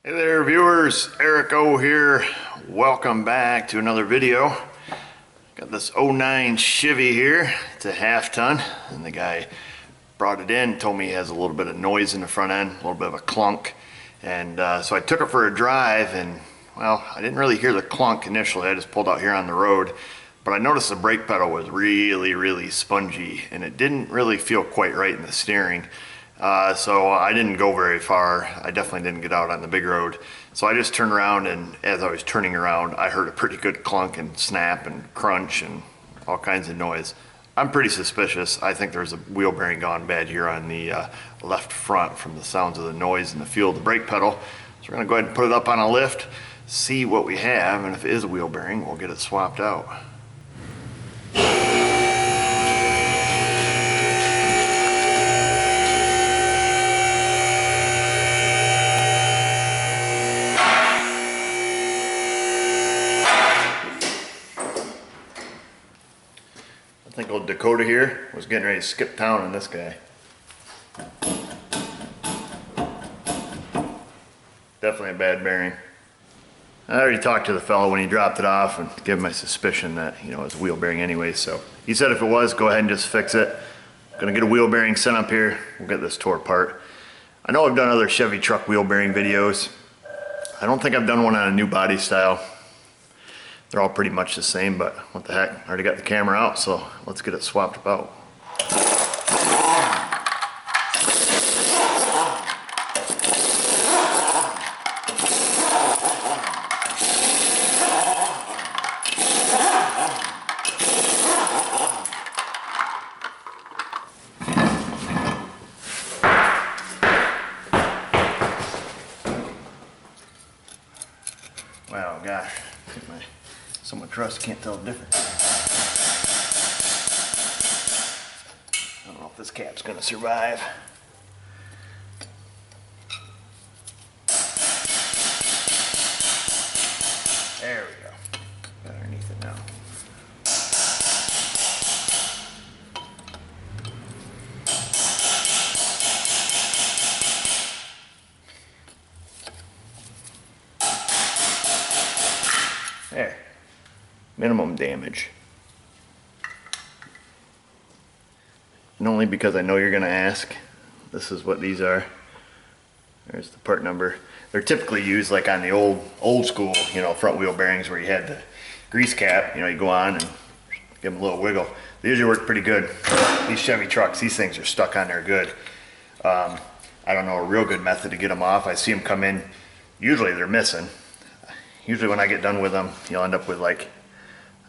Hey there viewers, Eric O here. Welcome back to another video. Got this '09 Chevy here. It's a half ton and the guy brought it in, told me he has a little bit of noise in the front end, a little bit of a clunk. And so I took it for a drive and well, I didn't really hear the clunk initially. I just pulled out here on the road. But I noticed the brake pedal was really spongy and it didn't really feel quite right in the steering. So I didn't go very far. I definitely didn't get out on the big road. So I just turned around, and as I was turning around, I heard a pretty good clunk and snap and crunch and all kinds of noise. I'm pretty suspicious. I think there's a wheel bearing gone bad here on the left front from the sounds of the noise and the feel of the brake pedal. So we're gonna go ahead and put it up on a lift, see what we have, and if it is a wheel bearing, we'll get it swapped out. I think old Dakota here was getting ready to skip town on this guy. Definitely a bad bearing. I already talked to the fellow when he dropped it off and gave him my suspicion that, you know, it's a wheel bearing anyway. So he said if it was, go ahead and just fix it. Gonna get a wheel bearing sent up here. We'll get this tore apart. I know I've done other Chevy truck wheel bearing videos. I don't think I've done one on a new body style. They're all pretty much the same, but what the heck, I already got the camera out, so let's get it swapped about. Wow, gosh, someone trust can't tell the difference. I don't know if this cap's gonna survive. There we go. Got underneath it now. There. Minimum damage. And only because I know you're gonna ask, this is what these are. There's the part number. They're typically used like on the old school, you know, front wheel bearings where you had the grease cap, you know, you go on and give them a little wiggle. They usually work pretty good. These Chevy trucks, these things are stuck on there good. I don't know a real good method to get them off. I see them come in, usually they're missing. Usually when I get done with them, you'll end up with like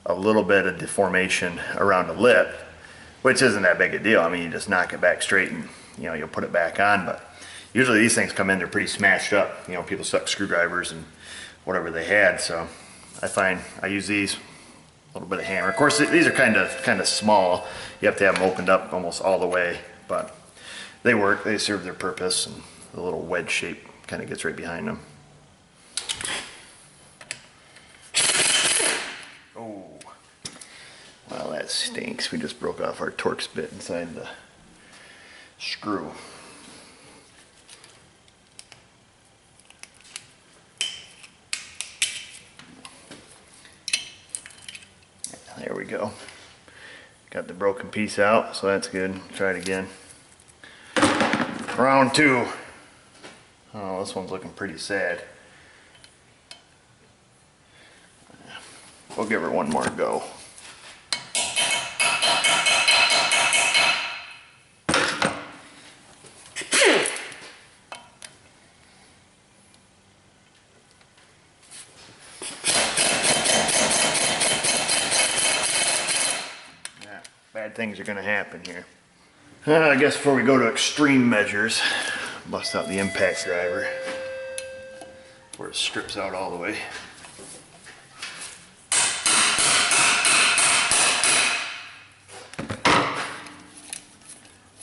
a little bit of deformation around the lip, which isn't that big a deal. I mean, you just knock it back straight and, you know, you'll put it back on. But usually these things come in, they're pretty smashed up. You know, people stuck screwdrivers and whatever they had. So I find I use these, a little bit of hammer. Of course, these are kind of small. You have to have them opened up almost all the way, but they work. They serve their purpose, and the little wedge shape kind of gets right behind them. Oh, well, that stinks. We just broke off our Torx bit inside the screw. There we go. Got the broken piece out, so that's good. Try it again. Round two. Oh, this one's looking pretty sad. We'll give her one more go. Yeah, bad things are going to happen here. I guess before we go to extreme measures, bust out the impact driver where it strips out all the way.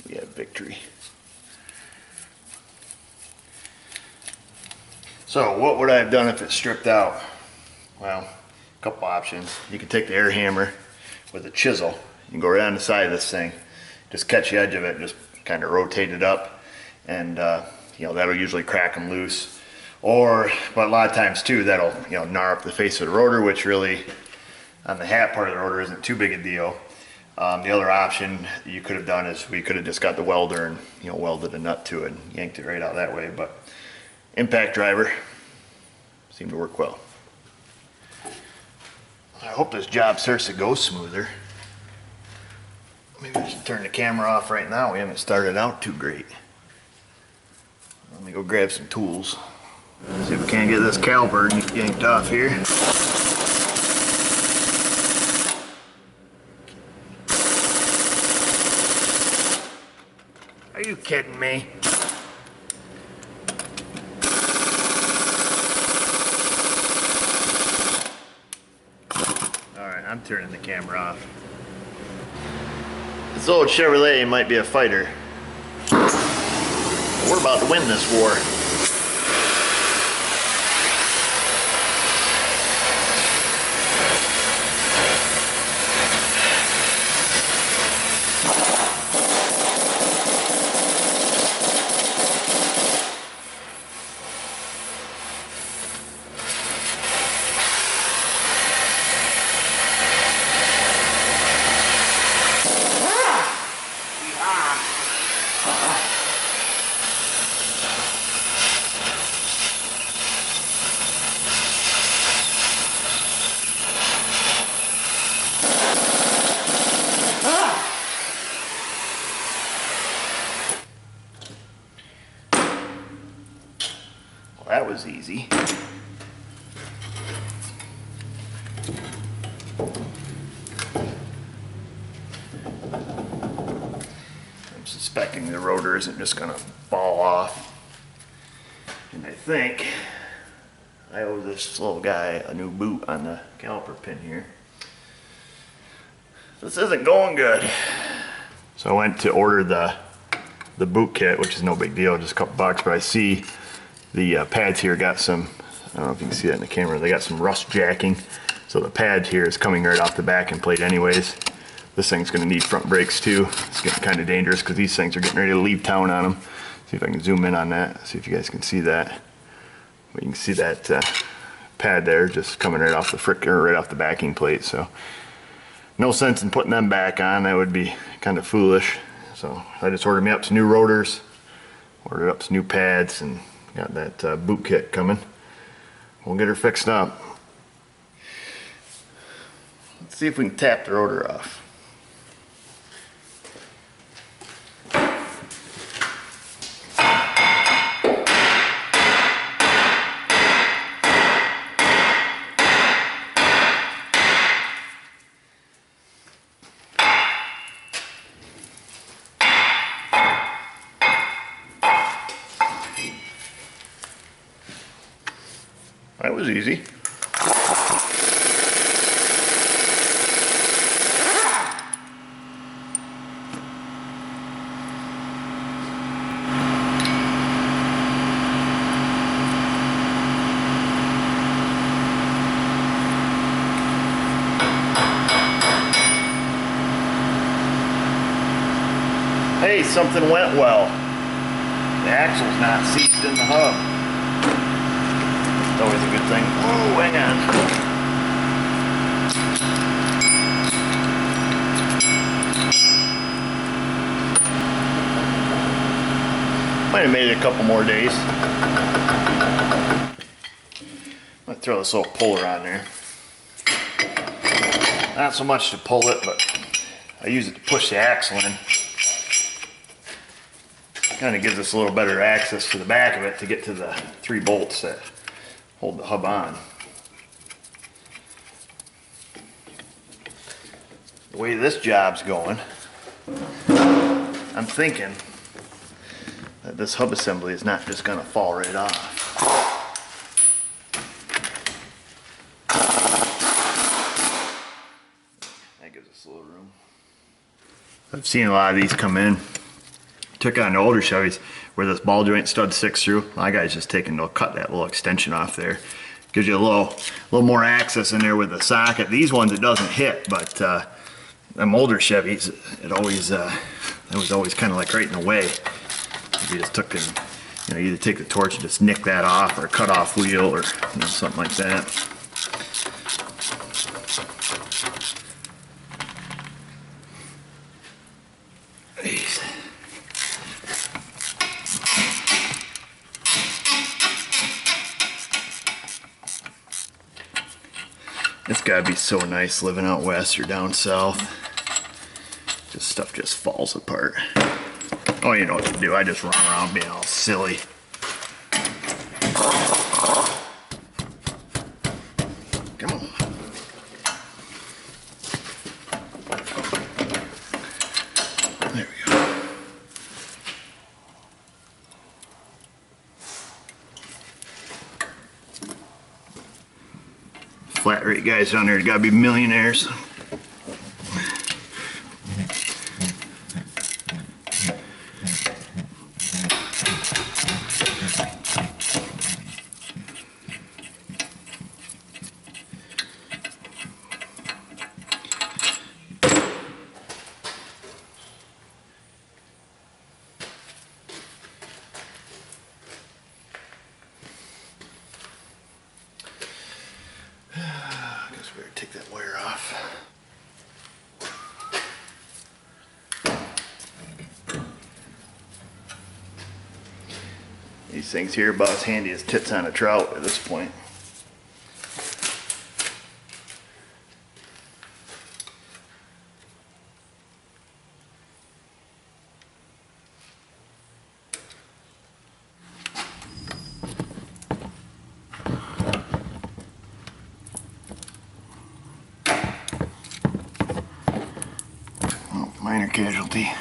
We have victory. So what would I have done if it stripped out? Well, a couple options. You can take the air hammer with a chisel and go right on the side of this thing. Just catch the edge of it, just kind of rotate it up, and you know, that'll usually crack them loose. But a lot of times too, that'll, you know, gnar up the face of the rotor, which really on the hat part of the rotor isn't too big a deal. The other option you could have done is we could have just got the welder and, you know, welded a nut to it and yanked it right out that way. But impact driver seemed to work well. I hope this job starts to go smoother. Maybe I should turn the camera off right now. We haven't started out too great. Let me go grab some tools. See if we can't get this caliper yanked off here. Are you kidding me? Alright, I'm turning the camera off. This old Chevrolet might be a fighter. We're about to win this war. That was easy. I'm suspecting the rotor isn't just going to fall off. And I think I owe this little guy a new boot on the caliper pin here. This isn't going good. So I went to order the boot kit, which is no big deal, just a couple bucks, but I see the pads here got some, I don't know if you can see that in the camera, they got some rust jacking. So the pad here is coming right off the backing plate anyways. This thing's gonna need front brakes too. It's getting kind of dangerous because these things are getting ready to leave town on them. See if I can zoom in on that, see if you guys can see that. But you can see that pad there just coming right off the right off the backing plate. So no sense in putting them back on, that would be kind of foolish. So I just ordered me up some new rotors, ordered up some new pads, and got that boot kit coming. We'll get her fixed up. Let's see if we can tap the rotor off. That was easy. Hey, something went well. The axle's not seated in the hub. It's always a good thing. Whoa, hang on. Might have made it a couple more days. I'm gonna throw this little puller on there. Not so much to pull it, but I use it to push the axle in. Kind of gives us a little better access to the back of it to get to the 3 bolts that hold the hub on. The way this job's going, I'm thinking that this hub assembly is not just going to fall right off. That gives us a little room. I've seen a lot of these come in. Took on the older Chevys where this ball joint stud sticks through. My guy's just taking to cut that little extension off there. Gives you a little more access in there with the socket. These ones it doesn't hit, but them older Chevys, it was always kind of like right in the way. If you just took and You know, either take the torch and just nick that off, or cut off wheel, or you know, something like that. It's gotta be so nice living out west or down south. This stuff just falls apart. Oh, you know what to do. I just run around being all silly. Come on. There we go. Flat rate guys down there gotta be millionaires. Take that wire off. These things here are about as handy as tits on a trout at this point. Minor casualty.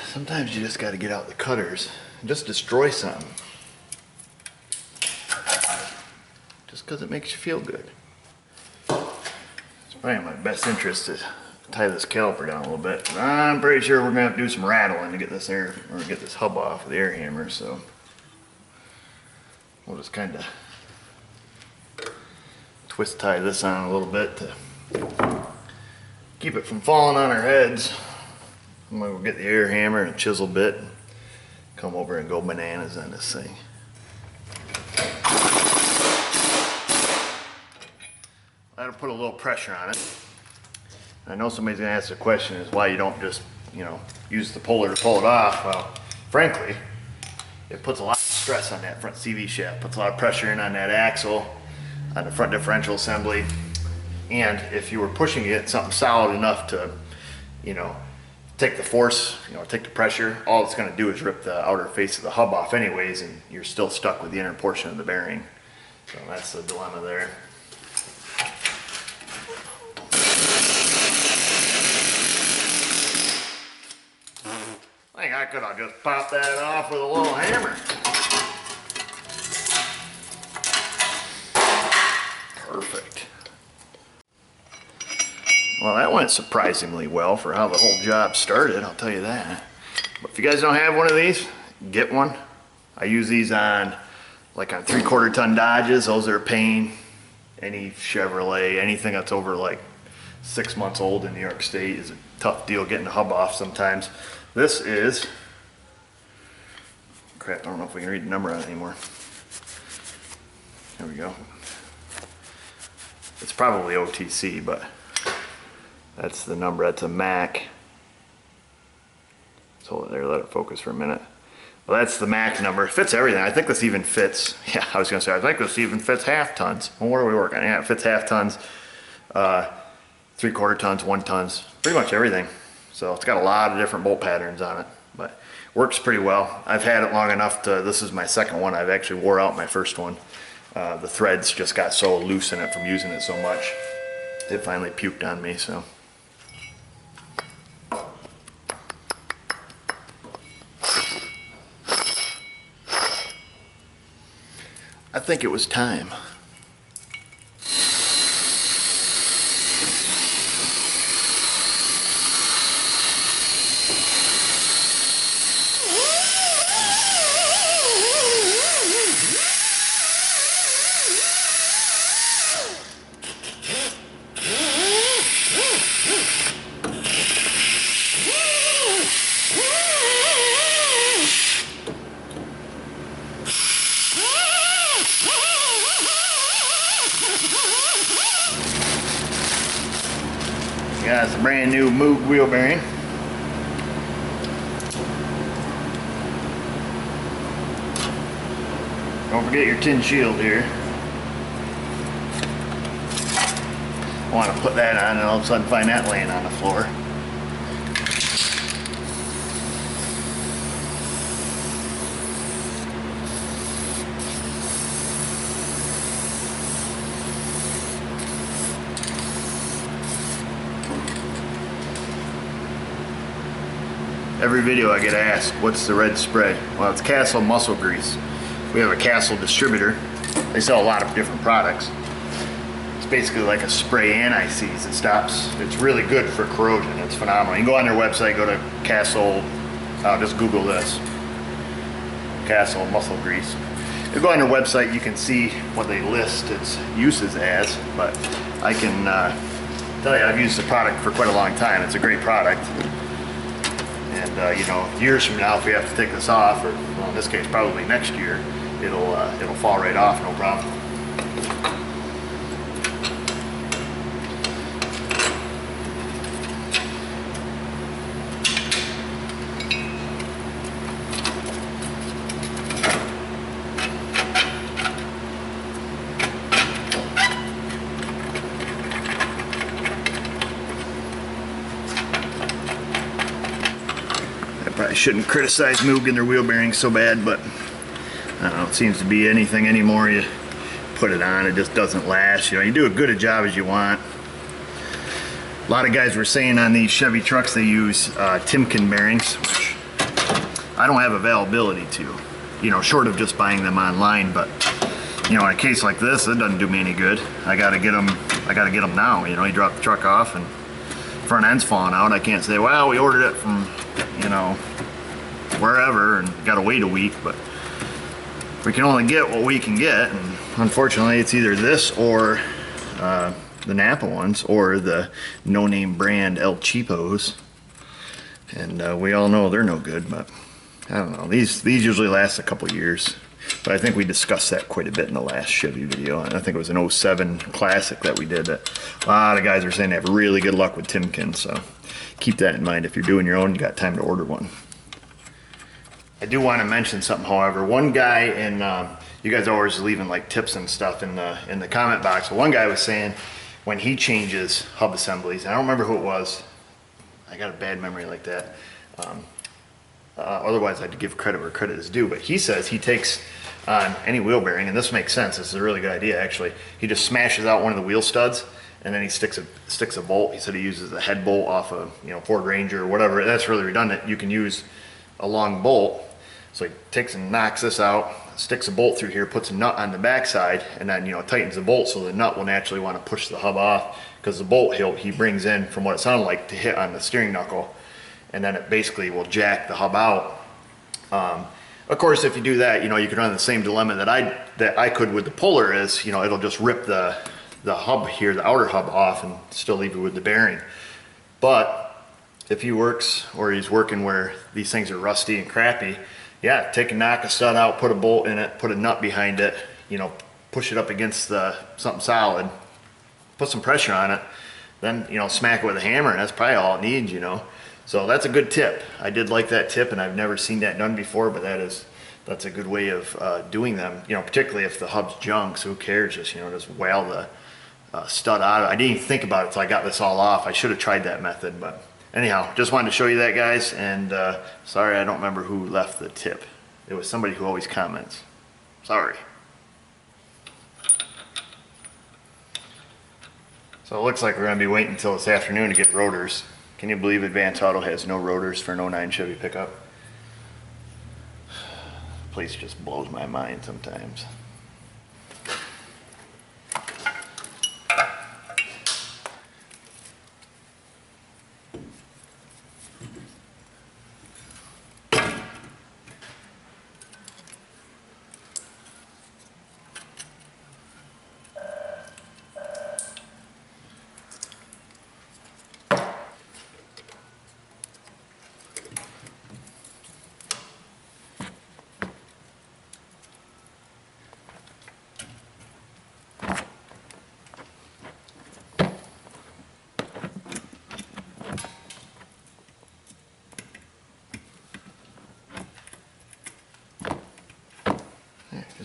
Sometimes you just got to get out the cutters and just destroy something. Just because it makes you feel good. It's probably in my best interest to tie this caliper down a little bit. But I'm pretty sure we're gonna have to do some rattling to get this air, or get this hub off with the air hammer, so we'll just kind of twist tie this on a little bit to keep it from falling on our heads. I'm gonna go get the air hammer and chisel bit and come over and go bananas on this thing. That'll put a little pressure on it. I know somebody's gonna ask the question is why you don't just, you know, use the puller to pull it off. Well, frankly, it puts a lot of stress on that front CV shaft, puts a lot of pressure in on that axle, on the front differential assembly. And if you were pushing it something solid enough to, you know, take the force, you know, take the pressure, all it's gonna do is rip the outer face of the hub off anyways, and you're still stuck with the inner portion of the bearing. So that's the dilemma there. I think I could have just popped that off with a little hammer. Perfect. Well, that went surprisingly well for how the whole job started, I'll tell you that. But if you guys don't have one of these, get one. I use these on, like on 3/4 ton Dodges. Those are a pain. Any Chevrolet, anything that's over like 6 months old in New York State is a tough deal getting the hub off sometimes. This is, crap, I don't know if we can read the number on it anymore. There we go. It's probably OTC, but that's the number. That's a Mac. Let's hold it there, let it focus for a minute. Well, that's the Mac number. It fits everything. I think this even fits, yeah, I was gonna say, I think this even fits half tons. Well, what are we working on? Yeah, it fits half tons, 3/4 tons, 1 tons, pretty much everything. So it's got a lot of different bolt patterns on it, but works pretty well. I've had it long enough to, this is my second one. I've actually wore out my first one. The threads just got so loose in it from using it so much. It finally puked on me, so. I think it was time. Yeah, it's a brand new Moog wheel bearing. Don't forget your tin shield here. I want to put that on and all of a sudden find that laying on the floor. Every video I get asked, what's the red spray? Well, it's Castle muscle grease. We have a Castle distributor. They sell a lot of different products. It's basically like a spray anti-seize. It's really good for corrosion. It's phenomenal. You can go on their website, go to Castle, just Google this. Castle muscle grease. You go on their website, you can see what they list its uses as, but I can tell you I've used the product for quite a long time. It's a great product. And you know, years from now, if we have to take this off, or well, in this case, probably next year, it'll fall right off, no problem. I shouldn't criticize Moog and their wheel bearings so bad, but I don't know, it seems to be anything anymore. You put it on, it just doesn't last. You know, you do as good a job as you want. A lot of guys were saying on these Chevy trucks they use Timken bearings, which I don't have availability to, you know, short of just buying them online. But you know, in a case like this, it doesn't do me any good. I gotta get them now. You know, you drop the truck off and front end's falling out. I can't say, well, we ordered it from, you know, wherever and gotta wait a week, but we can only get what we can get, and unfortunately it's either this or the Napa ones or the no-name brand El Cheapos, and we all know they're no good. But I don't know, these usually last a couple years, but I think we discussed that quite a bit in the last Chevy video, and I think it was an 07 Classic that we did that a lot of guys are saying they have really good luck with Timken, so keep that in mind. If you're doing your own, you got time to order one. I do want to mention something, however. One guy, and you guys are always leaving like tips and stuff in the comment box. One guy was saying when he changes hub assemblies, and I don't remember who it was. I got a bad memory like that. Otherwise, I'd give credit where credit is due. But he says he takes on any wheel bearing, and this makes sense. This is a really good idea, actually. He just smashes out one of the wheel studs, and then he sticks a bolt. He said he uses a head bolt off a Ford Ranger or whatever. That's really redundant. You can use a long bolt. So he takes and knocks this out, sticks a bolt through here, puts a nut on the back side, and then tightens the bolt so the nut will naturally want to push the hub off, because the bolt he brings in, from what it sounded like, to hit on the steering knuckle, and then it basically will jack the hub out. Of course, if you do that, you can run the same dilemma that I could with the puller. Is it'll just rip the hub here, the outer hub, off, and still leave you with the bearing. But if he works, or he's working where these things are rusty and crappy, yeah, knock a stud out, put a bolt in it, put a nut behind it, push it up against something solid, put some pressure on it, then smack it with a hammer, and that's probably all it needs. So that's a good tip. I did like that tip, and I've never seen that done before, but that's a good way of doing them. Particularly if the hub's junk, so who cares? Just whale the stud out. I didn't even think about it until I got this all off. I should have tried that method, but anyhow, just wanted to show you that, guys. And sorry, I don't remember who left the tip. It was somebody who always comments. Sorry. So it looks like we're going to be waiting until this afternoon to get rotors. Can you believe Advance Auto has no rotors for an 09 Chevy pickup? The place just blows my mind sometimes.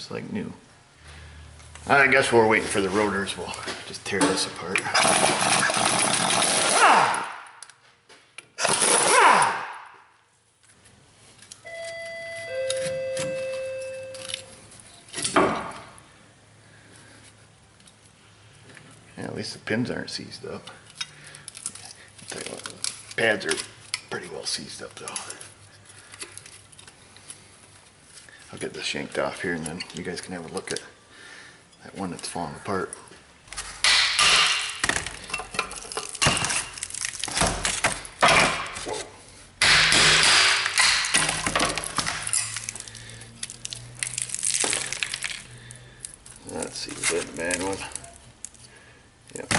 just like new. I guess we're waiting for the rotors. We'll just tear this apart. Yeah, at least the pins aren't seized up. I'll tell you what, the pads are pretty well seized up though. I'll get this yanked off here and then you guys can have a look at that one that's falling apart. Whoa. Let's see, is that the bad one? Yep.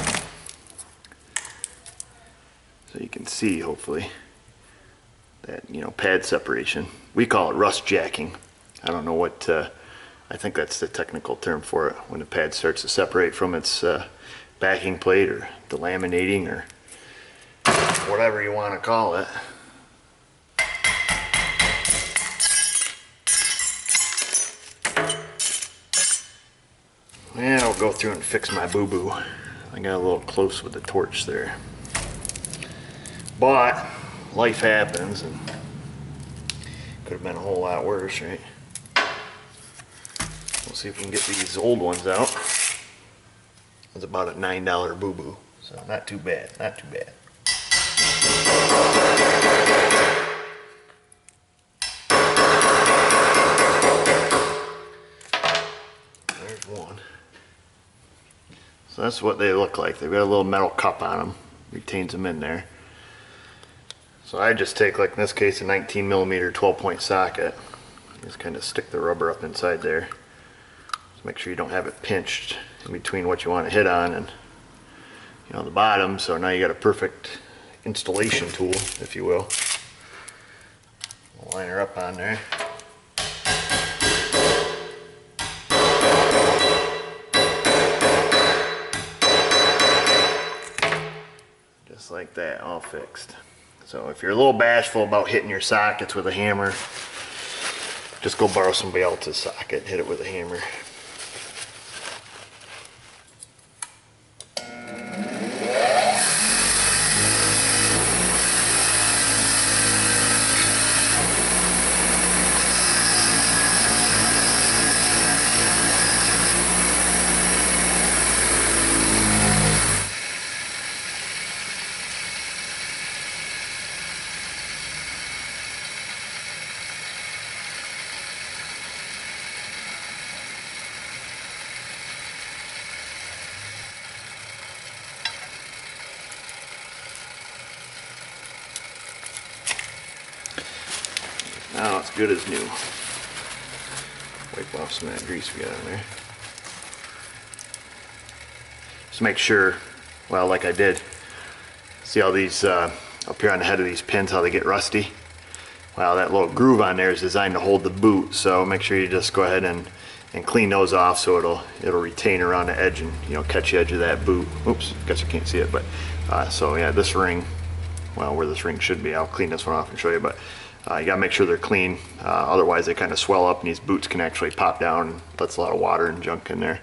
So you can see, hopefully, that, you know, pad separation. We call it rust jacking. I don't know what, I think that's the technical term for it, when the pad starts to separate from its backing plate or delaminating or whatever you want to call it. And I'll go through and fix my boo-boo. I got a little close with the torch there. But life happens and could have been a whole lot worse, right? We'll see if we can get these old ones out. It's about a $9 boo-boo, so not too bad, not too bad. There's one. So that's what they look like. They've got a little metal cup on them, retains them in there. So I just take, like in this case, a 19mm 12-point socket. Just kind of stick the rubber up inside there. Just make sure you don't have it pinched in between what you want to hit on and, you know, the bottom. So now you got a perfect installation tool, if you will. We'll line her up on there. Just like that, all fixed. So if you're a little bashful about hitting your sockets with a hammer, just go borrow somebody else's socket, hit it with a hammer. Now it's good as new. Wipe off some of that grease we got on there. Just make sure, well, like I did, see how these, up here on the head of these pins, how they get rusty? Well, that little groove on there is designed to hold the boot, so make sure you just go ahead and clean those off so it'll retain around the edge and, you know, catch the edge of that boot. Oops, guess you can't see it, but so yeah, this ring, well, where this ring should be, I'll clean this one off and show you, but you gotta make sure they're clean, otherwise they kind of swell up and these boots can actually pop down and lets a lot of water and junk in there.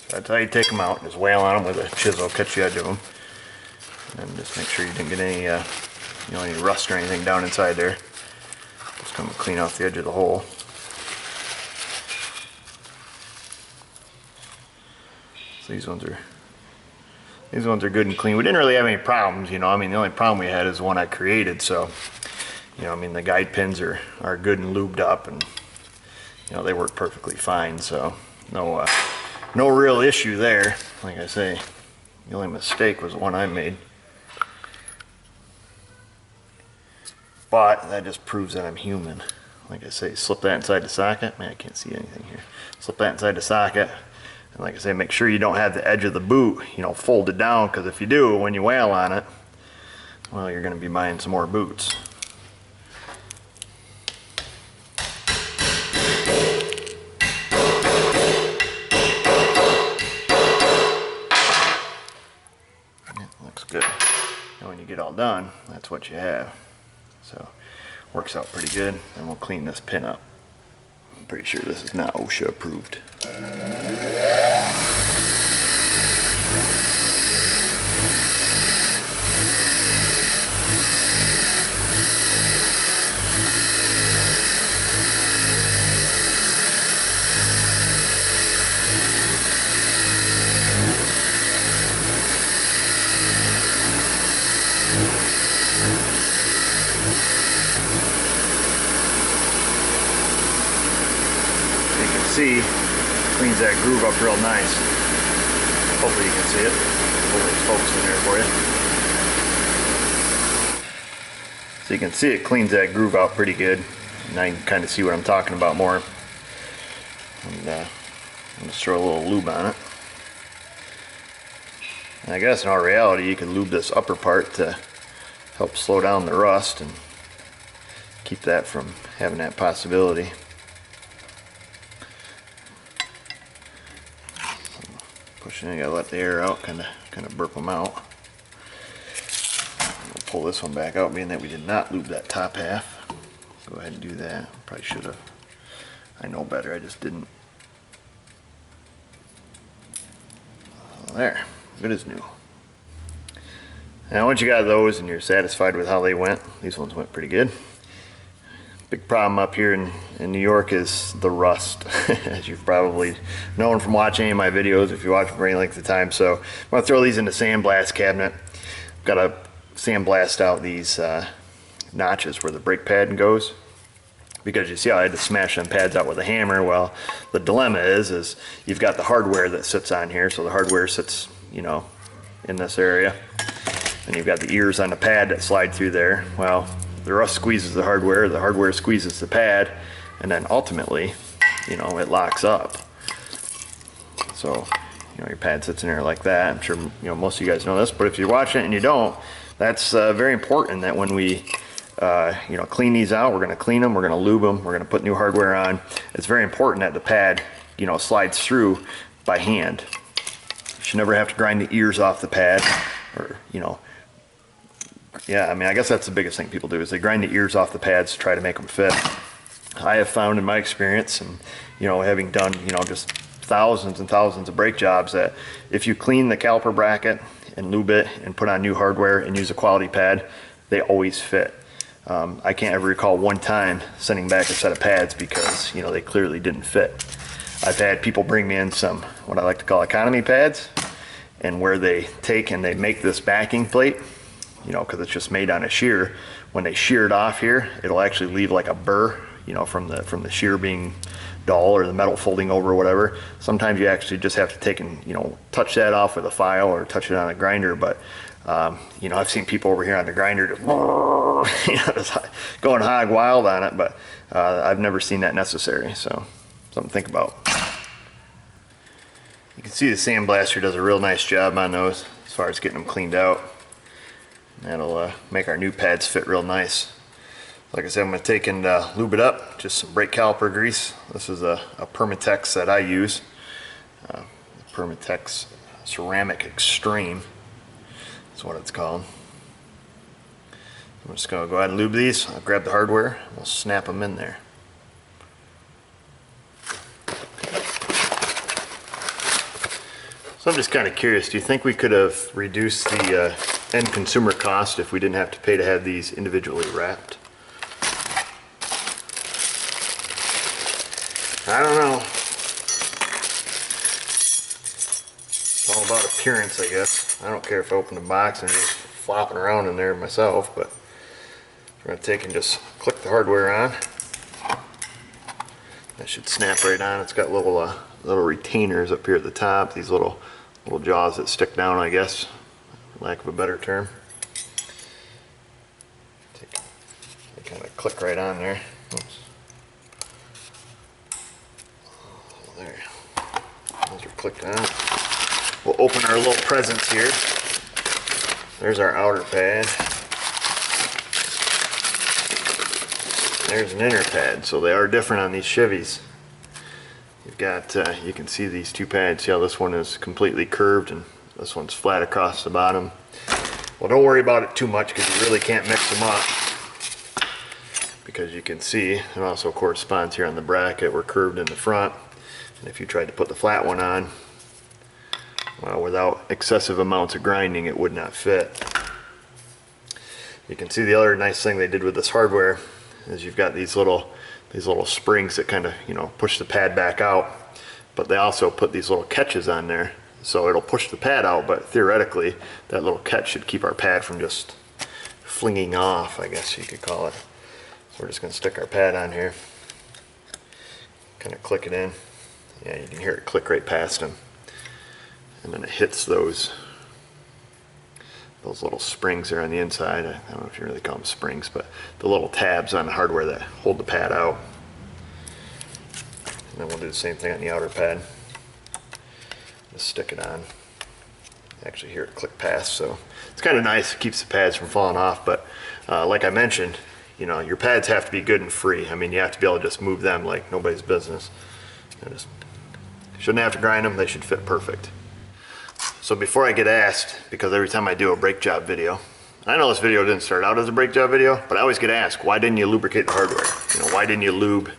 So that's how you take them out. Just wail on them with a chisel, catch the edge of them, and just make sure you didn't get any you know, any rust or anything down inside there. Just come and clean off the edge of the hole. So these ones are good and clean. We didn't really have any problems, you know. I mean, the only problem we had is the one I created. So, you know, I mean, the guide pins are good and lubed up, and you know, they work perfectly fine. So no real issue there. Like I say, the only mistake was the one I made. But that just proves that I'm human. Like I say, slip that inside the socket. Man, I can't see anything here. Slip that inside the socket. And like I say, make sure you don't have the edge of the boot, you know, folded down, because if you do, when you wail on it, well, you're going to be buying some more boots. Good. And when you get all done, that's what you have. So, works out pretty good. And we'll clean this pin up. I'm pretty sure this is not OSHA approved. See, cleans that groove up real nice. Hopefully you can see it. Hopefully it's focused in there for you. So you can see it cleans that groove out pretty good. Now you can kind of see what I'm talking about more. And I'm just throw a little lube on it. And I guess in all reality you can lube this upper part to help slow down the rust and keep that from having that possibility. Pushing, you gotta let the air out, kind of burp them out. We'll pull this one back out, being that we did not lube that top half. Go ahead and do that. Probably should have. I know better. I just didn't. There, good as new. Now once you got those and you're satisfied with how they went, these ones went pretty good. Big problem up here in New York is the rust, as you've probably known from watching any of my videos if you watch them for any length of time. So I'm going to throw these in the sandblast cabinet. Got to sandblast out these notches where the brake pad goes, because you see how I had to smash them pads out with a hammer. Well, the dilemma is you've got the hardware that sits on here, so the hardware sits, you know, in this area, and you've got the ears on the pad that slide through there. Well, the rust squeezes the hardware squeezes the pad, and then ultimately, you know, it locks up. So, you know, your pad sits in there like that. I'm sure, you know, most of you guys know this, but if you're watching it and you don't, that's very important that when we, you know, clean these out, we're going to clean them, we're going to lube them, we're going to put new hardware on. It's very important that the pad, you know, slides through by hand. You should never have to grind the ears off the pad, or, you know, yeah, I mean, I guess that's the biggest thing people do is they grind the ears off the pads to try to make them fit. I have found in my experience, and, you know, having done, you know, just thousands and thousands of brake jobs, that if you clean the caliper bracket and lube it and put on new hardware and use a quality pad, they always fit. I can't ever recall one time sending back a set of pads because, you know, they clearly didn't fit. I've had people bring me in some, what I like to call economy pads, and where they take and they make this backing plate, you know, because it's just made on a shear. When they shear it off here, it'll actually leave like a burr, you know, from the shear being dull or the metal folding over or whatever. Sometimes you actually just have to take and, you know, touch that off with a file or touch it on a grinder. But you know, I've seen people over here on the grinder just, you know, just going hog wild on it, but I've never seen that necessary. So something to think about. You can see the sandblaster does a real nice job on those as far as getting them cleaned out. That'll make our new pads fit real nice. Like I said, I'm going to take and lube it up. Just some brake caliper grease. This is a Permatex that I use. Permatex Ceramic Extreme. That's what it's called. I'm just going to go ahead and lube these. I'll grab the hardware. We'll snap them in there. So I'm just kind of curious. Do you think we could have reduced the end consumer cost if we didn't have to pay to have these individually wrapped? I don't know. It's all about appearance, I guess. I don't care if I open the box and just flopping around in there myself, but we're going to take and just click the hardware on. That should snap right on. It's got little retainers up here at the top, these little jaws that stick down, I guess, for lack of a better term. They kind of click right on there. Oops. There. Those are clicked on. We'll open our little presents here. There's our outer pad. There's an inner pad, so they are different on these Chevys. You've got, you can see these two pads. See how this one is completely curved and this one's flat across the bottom. Well, don't worry about it too much because you really can't mix them up. Because you can see it also corresponds here on the bracket. We're curved in the front. And if you tried to put the flat one on, well, without excessive amounts of grinding, it would not fit. You can see the other nice thing they did with this hardware is you've got these little springs that kind of, you know, push the pad back out. But they also put these little catches on there. So it'll push the pad out, but theoretically, that little catch should keep our pad from just flinging off, I guess you could call it. So we're just going to stick our pad on here. Kind of click it in. Yeah, you can hear it click right past them. And then it hits those little springs there on the inside. I don't know if you really call them springs, but the little tabs on the hardware that hold the pad out. And then we'll do the same thing on the outer pad. Just stick it on. Actually hear it click past, so it's kind of nice. It keeps the pads from falling off, but like I mentioned, you know, your pads have to be good and free. I mean, you have to be able to just move them like nobody's business. You shouldn't have to grind them, they should fit perfect. So before I get asked, because every time I do a brake job video, I know this video didn't start out as a brake job video, but I always get asked, why didn't you lubricate the hardware? You know, why didn't you lube,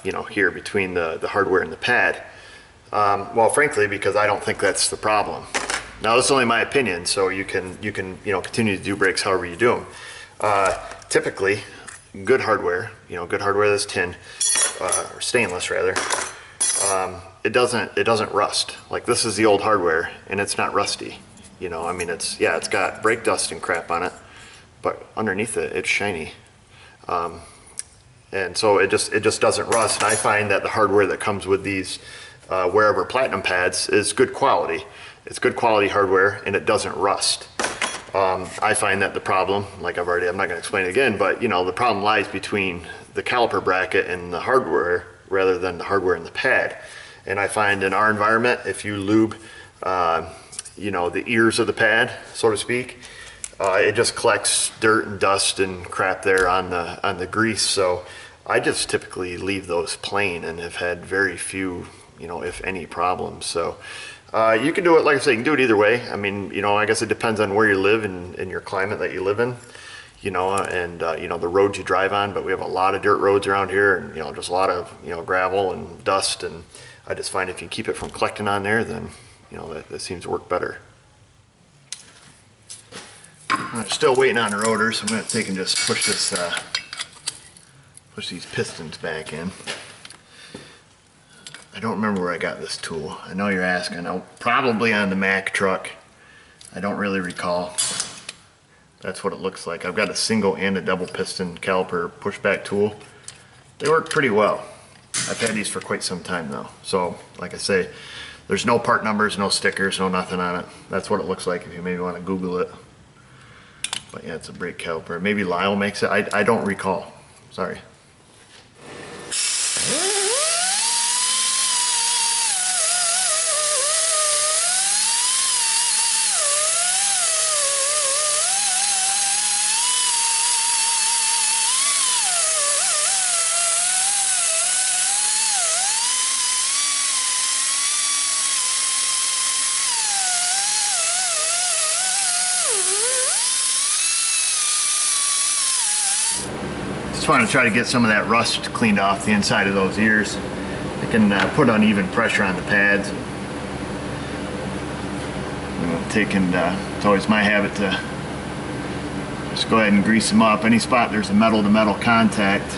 you know, here between the hardware and the pad? Well, frankly, because I don't think that's the problem. Now, this is only my opinion, so you can you know, continue to do brakes however you do them. Typically, good hardware, you know, good hardware that's tin or stainless rather, it doesn't rust. Like, this is the old hardware and it's not rusty. You know, I mean, it's got brake dust and crap on it, but underneath it, it's shiny. And so it just doesn't rust. And I find that the hardware that comes with these Wearable Platinum pads is good quality. It's good quality hardware and it doesn't rust. I find that the problem, like I'm not going to explain it again, but you know, the problem lies between the caliper bracket and the hardware rather than the hardware and the pad. And I find in our environment, if you lube, you know, the ears of the pad, so to speak, it just collects dirt and dust and crap there on the grease. So I just typically leave those plain and have had very few, you know, if any problems. So you can do it, like I say, you can do it either way. I mean, you know, I guess it depends on where you live and your climate that you live in, you know, and you know, the roads you drive on. But we have a lot of dirt roads around here, and you know, just a lot of, you know, gravel and dust. And I just find if you keep it from collecting on there, then you know, that seems to work better. I'm still waiting on the rotor, so I'm going to take and just push this, push these pistons back in. I don't remember where I got this tool. I know you're asking. Probably on the Mack truck. I don't really recall. That's what it looks like. I've got a single and a double piston caliper pushback tool. They work pretty well. I've had these for quite some time now. So, like I say, there's no part numbers, no stickers, no nothing on it. That's what it looks like if you maybe want to Google it. But yeah, it's a brake caliper. Maybe Lyle makes it. I don't recall. Sorry. Just want to try to get some of that rust cleaned off the inside of those ears. It can put uneven pressure on the pads. It's always my habit to just go ahead and grease them up. Any spot there's a metal-to-metal contact,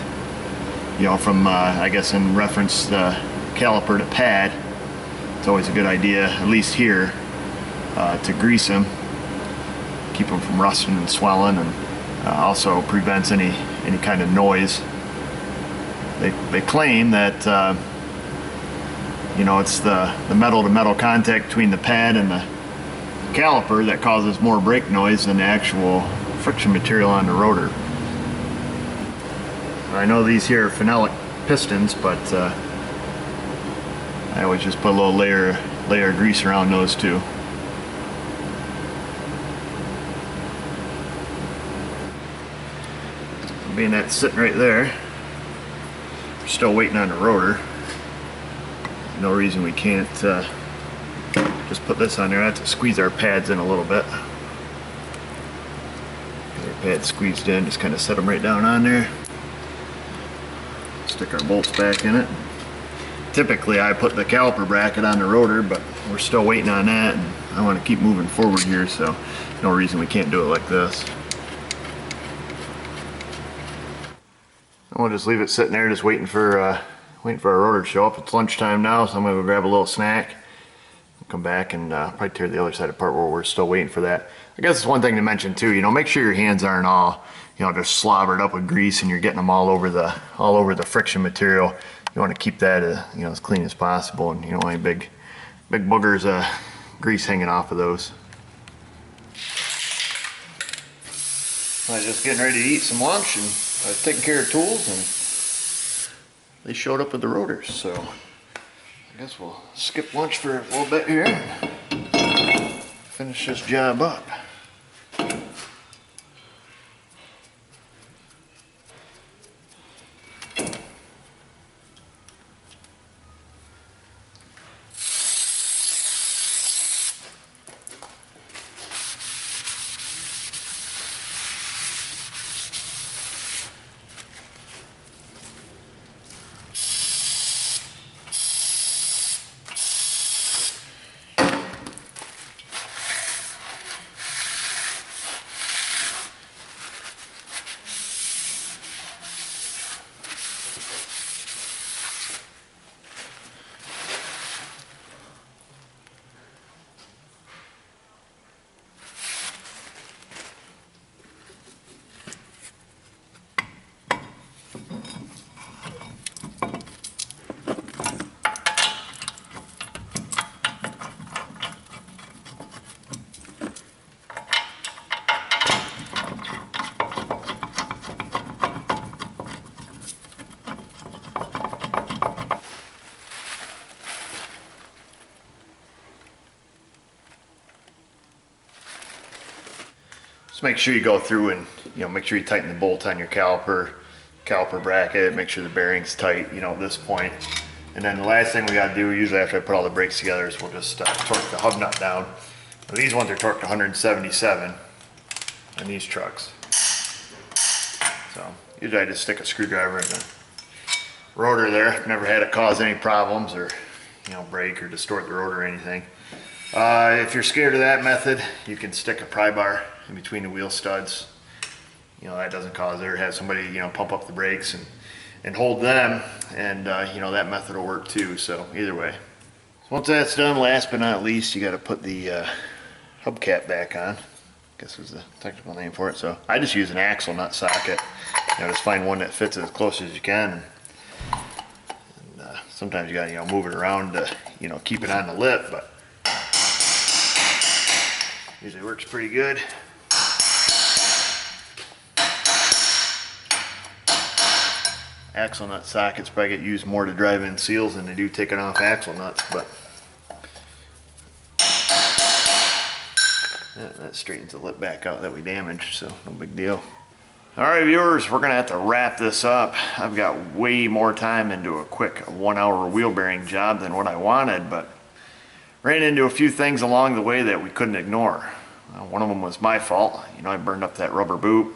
you know, from I guess in reference the caliper to pad, it's always a good idea, at least here, to grease them, keep them from rusting and swelling, and also prevents any kind of noise. They claim that you know, it's the metal-to-metal contact between the pad and the caliper that causes more brake noise than the actual friction material on the rotor. I know these here are phenolic pistons, but I always just put a little layer of grease around those two. Being that's sitting right there, we're still waiting on the rotor. No reason we can't just put this on there. I have to squeeze our pads in a little bit. pad squeezed in, just kind of set them right down on there. Stick our bolts back in it. Typically I put the caliper bracket on the rotor, but we're still waiting on that, and I want to keep moving forward here, so no reason we can't do it like this. And we'll just leave it sitting there, just waiting for our rotor to show up. It's lunchtime now, so I'm gonna go grab a little snack, come back and probably tear the other side apart while we're still waiting for that. I guess it's one thing to mention too, you know, make sure your hands aren't all, you know, just slobbered up with grease and you're getting them all over the friction material. You want to keep that you know, as clean as possible, and you don't want any big boogers of grease hanging off of those. I was just getting ready to eat some lunch, and I was taking care of tools, and they showed up with the rotors, so I guess we'll skip lunch for a little bit here and finish this job up. Just make sure you go through and, you know, make sure you tighten the bolt on your caliper bracket, make sure the bearing's tight, you know, at this point. And then the last thing we got to do, usually after I put all the brakes together, is we'll just torque the hub nut down. Now, these ones are torqued 177 on these trucks. So usually I just stick a screwdriver in the rotor there. Never had it cause any problems or, you know, break or distort the rotor or anything. If you're scared of that method, you can stick a pry bar in between the wheel studs. You know, that doesn't cause it, or have somebody, you know, pump up the brakes and hold them, and you know, that method will work too. So either way. So once that's done, last but not least, you got to put the hubcap back on. I guess is the technical name for it. So I just use an axle nut socket. You know, just find one that fits as close as you can. And sometimes you got to, you know, move it around to, you know, keep it on the lip, but usually works pretty good. Axle nut sockets probably get used more to drive in seals than they do taking off axle nuts, but that straightens the lip back out that we damaged, so no big deal. Alright viewers, we're going to have to wrap this up. I've got way more time into a quick 1 hour wheel bearing job than what I wanted, but ran into a few things along the way that we couldn't ignore. One of them was my fault. You know, I burned up that rubber boot.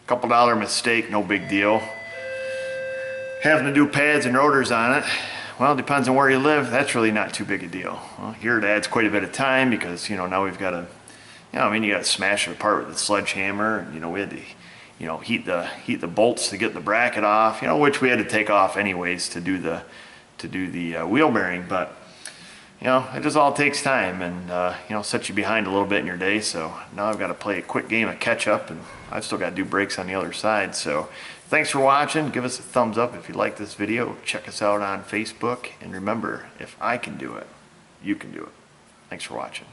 Couple dollar mistake, no big deal. Having to do pads and rotors on it, well, it depends on where you live. That's really not too big a deal. Well, here it adds quite a bit of time because, you know, now we've got to, you know, I mean, you got to smash it apart with a sledgehammer, and, you know, we had to, you know, heat the bolts to get the bracket off, you know, which we had to take off anyways to do the wheel bearing. But you know, it just all takes time, and you know, sets you behind a little bit in your day. So now I've got to play a quick game of catch up, and I've still got to do brakes on the other side. So thanks for watching. Give us a thumbs up if you like this video. Check us out on Facebook, and remember, if I can do it, you can do it. Thanks for watching.